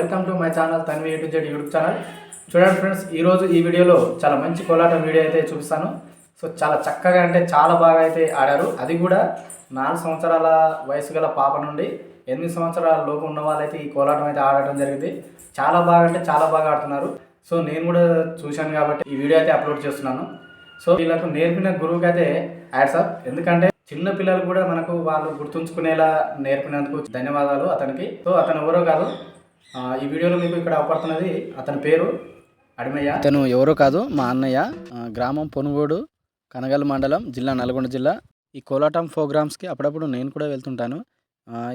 Welcome to my channel Tanvi A to Z YouTube channel. చూడండి friends, ఈరోజు ఈ వీడియోలో చాలా మంచి కోలాటం వీడియో అయితే చూపిస్తాను. సో చాలా చక్కగా అంటే చాలా బాగా అయితే ఆడారు. అది కూడా 4 సంవత్సరాల వయసు గల పాప నుండి 8 సంవత్సరాల లోపు ఉన్న వాళ్ళైతే ఈ కోలాటం అయితే ఆడటం జరిగింది. చాలా బాగా అంటే చాలా బాగా ఆడుతున్నారు. సో నేను కూడా చూశాను కాబట్టి ఈ వీడియో అయితే అప్లోడ్ చేస్తున్నాను. సో వీళ్ళకు నేర్పిన గురువుకి అయితే యాడ్సప్. ఎందుకంటే చిన్న పిల్లలు కూడా మనకు వాళ్ళు గుర్తుంచుకునేలా నేర్పినందుకు ధన్యవాదాలు అతనికి. సో అతను ఎవరో కాదు, ఈ వీడియోలో మీకు ఇక్కడ అవపడుతున్నది అతని పేరు అడిమయ్య. అతను ఎవరో కాదు, మా అన్నయ్య. గ్రామం పొనుగోడు, కనగల్ మండలం, జిల్లా నల్గొండ జిల్లా. ఈ కోలాటం ప్రోగ్రామ్స్కి అప్పుడప్పుడు నేను కూడా వెళ్తుంటాను.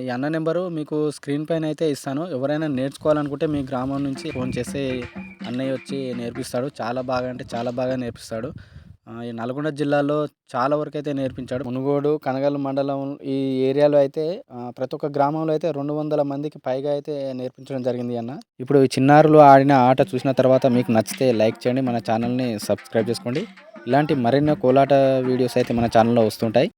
ఈ అన్న నెంబరు మీకు స్క్రీన్ పైన అయితే ఇస్తాను. ఎవరైనా నేర్చుకోవాలనుకుంటే మీ గ్రామం నుంచి ఫోన్ చేస్తే అన్నయ్య వచ్చి నేర్పిస్తాడు. చాలా బాగా అంటే చాలా బాగా నేర్పిస్తాడు. ఈ నల్గొండ జిల్లాలో చాలా వరకు అయితే నేర్పించాడు. మునుగోడు, కనగల్ మండలం ఈ ఏరియాలో అయితే ప్రతి ఒక్క గ్రామంలో అయితే 200 మందికి పైగా అయితే నేర్పించడం జరిగింది అన్న. ఇప్పుడు ఈ చిన్నారులు ఆడిన ఆట చూసిన తర్వాత మీకు నచ్చితే లైక్ చేయండి, మన ఛానల్ని సబ్స్క్రైబ్ చేసుకోండి. ఇలాంటి మరిన్నో కోలాట వీడియోస్ అయితే మన ఛానల్లో వస్తుంటాయి.